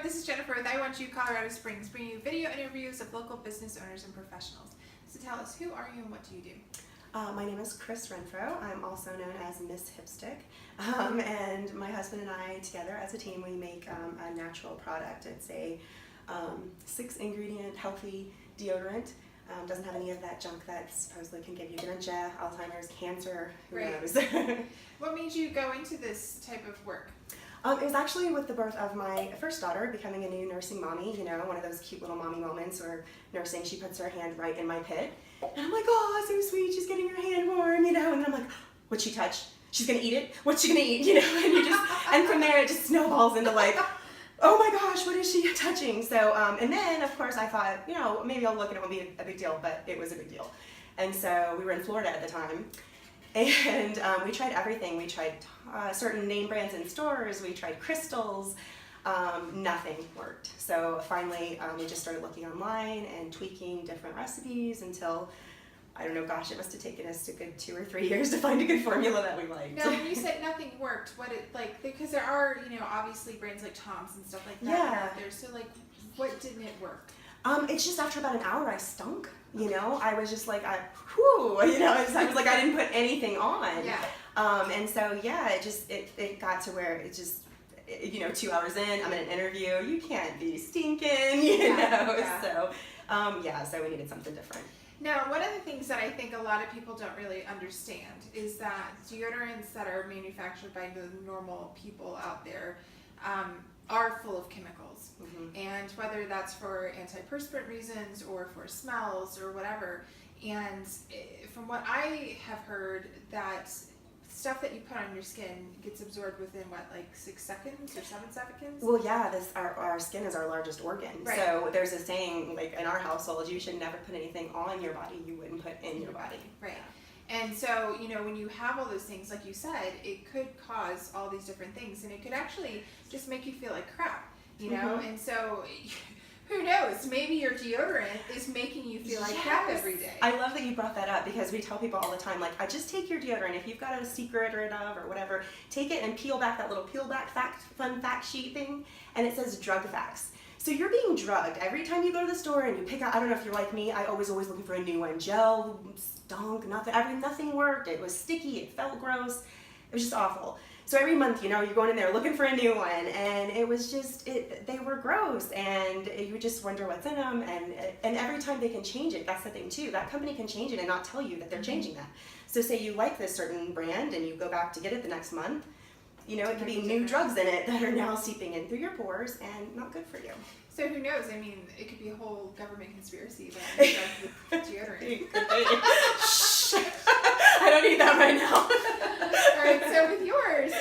This is Jennifer with Iwantyoucos, Colorado Springs, bringing you video interviews of local business owners and professionals. So tell us, who are you and what do you do? My name is Kris Renfro. I'm also known as Miss HipStick. And my husband and I, together as a team, we make a natural product. It's a 6-ingredient healthy deodorant. Doesn't have any of that junk that supposedly can give you dementia, Alzheimer's, cancer, who knows. What made you go into this type of work? It was actually with the birth of my first daughter, becoming a new nursing mommy, you know, one of those cute little mommy moments where nursing, she puts her hand right in my pit. And I'm like, oh, so sweet, she's getting her hand warm, you know, and then I'm like, what'd she touch? She's gonna eat it? What's she gonna eat, you know, and from there it just snowballs into like, oh my gosh, what is she touching? So, and then of course I thought, you know, maybe I'll look and it won't be a big deal, but it was a big deal. And so we were in Florida at the time. And we tried everything. We tried certain name brands in stores. We tried crystals. Nothing worked. So finally, we just started looking online and tweaking different recipes until, I don't know, gosh, it must have taken us a good 2 or 3 years to find a good formula that we liked. Now, when you said nothing worked, what it like? Because there are, you know, obviously brands like Tom's and stuff like that out there. So like, what didn't it work? It's just after about an hour I stunk, you know, I was just like, whew, you know, I was like, I didn't put anything on. Yeah. And so, yeah, it got to where it just, you know, 2 hours in, I'm in an interview, you can't be stinking, you know, yeah. So we needed something different. Now, one of the things that I think a lot of people don't really understand is that deodorants that are manufactured by the normal people out there are full of chemicals. Mm-hmm. And whether that's for antiperspirant reasons or for smells or whatever. And from what I have heard, that stuff that you put on your skin gets absorbed within what, like 6 seconds or 7 seconds? Well, yeah, our skin is our largest organ. Right. So there's a saying, like in our household, you should never put anything on your body you wouldn't put in your body. Right. And so, you know, when you have all those things, like you said, it could cause all these different things, and it could actually just make you feel like crap, you know? Mm-hmm. And so, who knows? Maybe your deodorant is making you feel like crap every day. I love that you brought that up, because we tell people all the time, like, I just take your deodorant. If you've got a secret or whatever, take it and peel back that little fun fact sheet thing, and it says drug facts. So you're being drugged every time you go to the store and you pick out, I don't know if you're like me, I always looking for a new one. Gel stunk, nothing worked. It was sticky, it felt gross. It was just awful. So every month, you know, you're going in there looking for a new one, and it was just, they were gross, and you just wonder what's in them, and every time they can change it. That's the thing too. That company can change it and not tell you that they're changing that. So say you like this certain brand and you go back to get it the next month, you know, it could be new drugs in it that are now seeping in through your pores and not good for you. So who knows? I mean, it could be a whole government conspiracy about deodorant. Shh. I don't need that right now. All right. So with yours,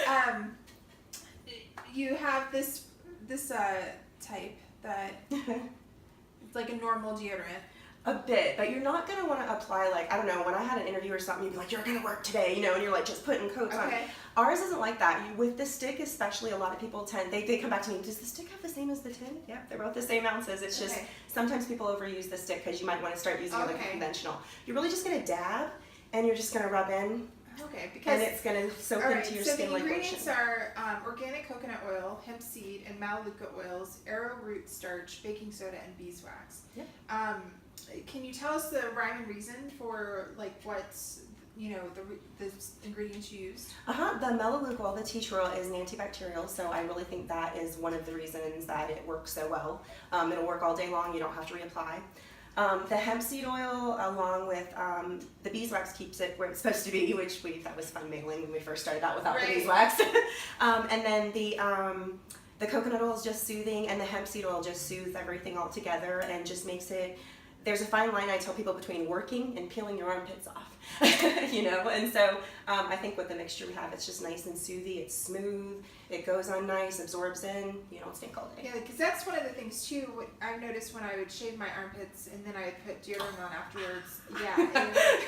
you have this type that it's like a normal deodorant. A bit, but you're not going to want to apply, like, I don't know, when I had an interview or something, you'd be like, you're going to work today, you know, and you're like just putting coats on. Ours isn't like that. With the stick especially, a lot of people they come back to me, does the stick have the same as the tin? Yep, they're both the same ounces. It's just sometimes people overuse the stick because you might want to start using it like a conventional. You're really just going to dab, and you're just going to rub in. Okay, because and it's going to soak into your skin like lotion. So the ingredients are organic coconut oil, hemp seed, and Melaleuca oils, arrowroot starch, baking soda, and beeswax. Yep. Can you tell us the rhyme and reason for like what's, you know, the ingredients you used? The Melaleuca oil, the tea tree oil, is an antibacterial, so I really think that is one of the reasons that it works so well. It'll work all day long. You don't have to reapply. The hemp seed oil, along with the beeswax, keeps it where it's supposed to be, which that was fun mailing when we first started out without the beeswax. And then the coconut oil is just soothing, and the hemp seed oil just soothes everything all together and just makes it. There's a fine line, I tell people, between working and peeling your armpits off, you know, and so I think with the mixture we have, it's just nice and soothy, it's smooth, it goes on nice, absorbs in, you don't stink all day. Yeah, because that's one of the things too, I've noticed when I would shave my armpits and then I would put deodorant on afterwards,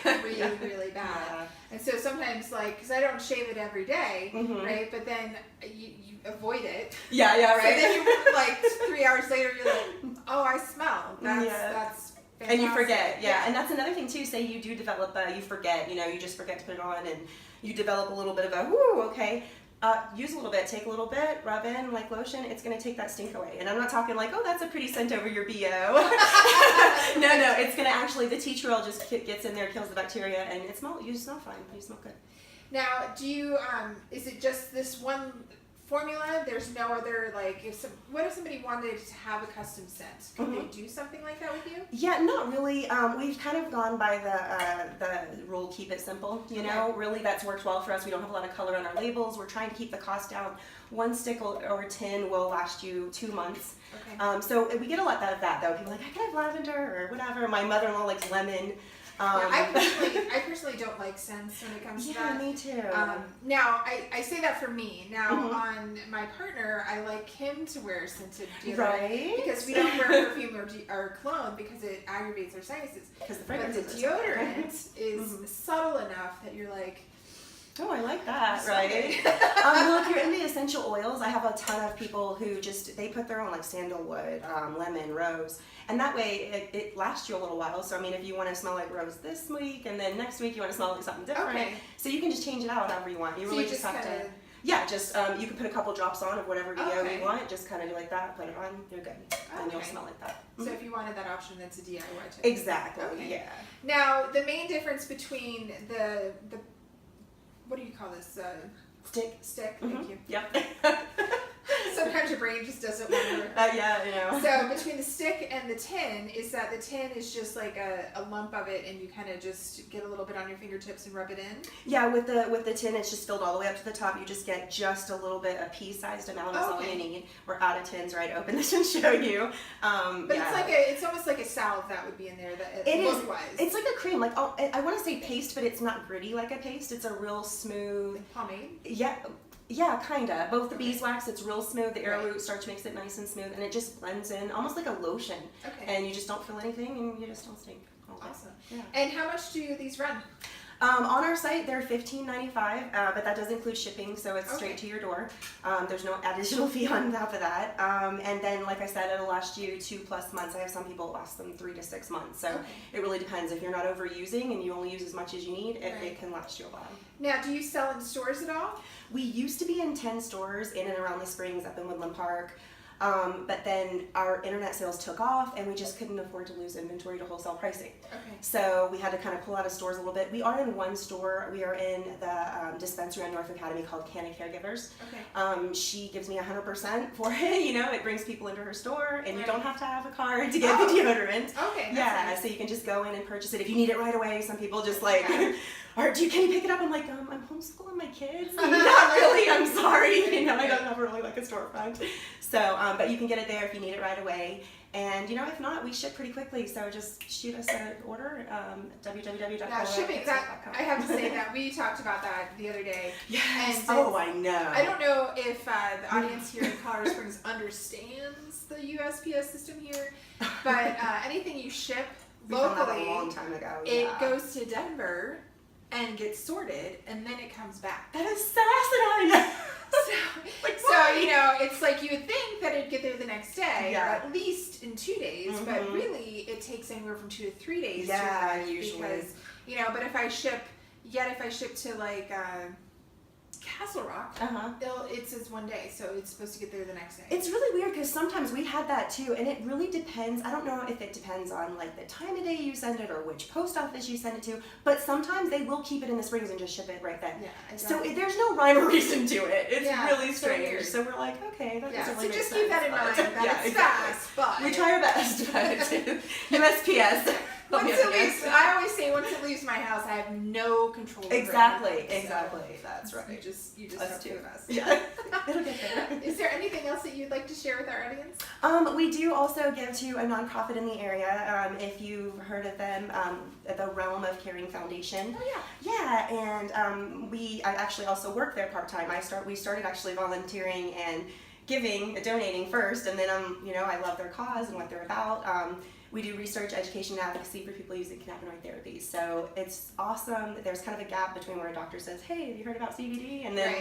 it was really bad. Yeah. And so sometimes, like, because I don't shave it every day, right, but then you avoid it. Yeah, right. So then you, like, 3 hours later, you're like, oh, I smell. That's fantastic. And you forget, and that's another thing too. Say you do develop, you forget, you know, you just forget to put it on, and you develop a little bit of a, whoo, okay. Use a little bit, take a little bit, rub in like lotion. It's going to take that stink away. And I'm not talking like, oh, that's a pretty scent over your BO. No, it's going to actually, the tea tree oil just gets in there, kills the bacteria, and you smell fine. You smell good. Now, do you, is it just this one formula? There's no other, like, what if somebody wanted to have a custom scent? Could they do something like that with you? Yeah, not really. We've kind of gone by the rule, keep it simple, you know? Really, that's worked well for us. We don't have a lot of color on our labels. We're trying to keep the cost down. One stick or tin will last you 2 months. Okay. So we get a lot out of that, though. People are like, I could have lavender or whatever. My mother-in-law likes lemon. I personally don't like scents when it comes to that. Yeah, me too. Now, I say that for me. Now, on my partner, I like him to wear scented deodorant. Right. Because we don't wear perfume or cologne because it aggravates our sinuses. Because the But fragrance the deodorant is subtle enough that you're like, oh, I like that, right? Well, if you're into essential oils, I have a ton of people who they put their own, like sandalwood, lemon, rose, and that way it lasts you a little while. So, I mean, if you want to smell like rose this week, and then next week you want to smell like something different, so you can just change it out however you want. You really just have to, you can put a couple drops on of whatever DO you want, just kind of do like that, put it on, you're good, and you'll smell like that. So if you wanted that option, that's a DIY tip. Exactly, yeah. Now, the main difference between the what do you call this? Stick. Stick, thank you. Yep. Sometimes your brain just doesn't want to work. Yeah, you know. So between the stick and the tin, is that the tin is just like a lump of it, and you kind of just get a little bit on your fingertips and rub it in? Yeah, with the tin, it's just filled all the way up to the top. You just get just a little bit, a pea-sized amount is all you need. We're out of tins, right? Open this and show you. But it's almost like a salve that would be in there. It is. Look-wise. It's like a cream. Like I want to say paste, but it's not gritty like a paste. It's a real smooth. Like pomade? Yeah, kinda. Both the beeswax, it's real smooth. The arrowroot starch makes it nice and smooth, and it just blends in almost like a lotion. Okay. And you just don't feel anything, and you just don't stink. Awesome. Yeah. And how much do these run? On our site, they're $15.95, but that does include shipping, so it's straight to your door. There's no additional fee on top of that. And then, like I said, it'll last you 2+ months. I have some people last them 3 to 6 months. So it really depends. If you're not overusing and you only use as much as you need, it can last you a while. Now, do you sell in stores at all? We used to be in 10 stores in and around the Springs up in Woodland Park. But then our internet sales took off, and we just couldn't afford to lose inventory to wholesale pricing. Okay. So we had to kind of pull out of stores a little bit. We are in one store. We are in the dispensary on North Academy called Canna Caregivers. Okay. She gives me 100% for it. You know, it brings people into her store, and you don't have to have a card to get the deodorant. Okay. Yeah, nice. So you can just go in and purchase it if you need it right away. Some people just like, or can you pick it up? I'm like, I'm homeschooling my kids. Not really. I'm sorry. You know, I don't have really like a storefront. So, but you can get it there if you need it right away. And, you know, if not, we ship pretty quickly. So just shoot us an order, www.com. Now, shipping, I have to say that we talked about that the other day. Yes. And I know. I don't know if the audience here in Colorado Springs understands the USPS system here, but anything you ship locally, a long time ago. It goes to Denver and gets sorted, and then it comes back. That is so asinine. So, you know, it's like you would think that it'd get there the next day, or at least in 2 days, but really it takes anywhere from 2 to 3 days. Yeah, usually. Because, you know, but if I ship to like Castle Rock, it says 1 day, so it's supposed to get there the next day. It's really weird because sometimes we had that too, and it really depends. I don't know if it depends on like the time of day you send it or which post office you send it to, but sometimes they will keep it in the Springs and just ship it right then. Yeah, exactly. So there's no rhyme or reason to it. It's really so strange. weird. So we're like, okay, that doesn't really so just make keep sense, that in mind. That it's exactly. fast, but we try our best, but USPS. I always say once it leaves my house, I have no control over it. Exactly. That's right. You just have to invest. Yeah. It'll get there. Is there anything else that you'd like to share with our audience? We do also give to a nonprofit in the area. If you've heard of them, the Realm of Caring Foundation. Oh yeah. Yeah, and I actually also work there part-time. We started actually volunteering and donating first, and then I love their cause and what they're about. We do research, education, and advocacy for people using cannabinoid therapies. So it's awesome that there's kind of a gap between where a doctor says, hey, have you heard about CBD? And then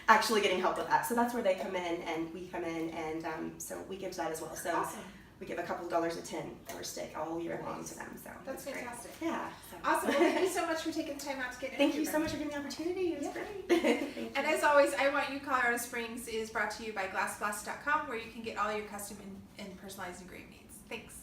actually getting help with that. So that's where they come in and we come in, and so we give to that as well. So awesome. we give a couple of dollars a tin or a stick all year long to them. So That's great. fantastic. Yeah. So. Awesome. Well, thank you so much for taking the time out to get Thank you so much for giving me the opportunity. It was great. Thank you. And as always, I Want You Colorado Springs is brought to you by glassblast.com, where you can get all your custom and personalized engraved needs. Thanks.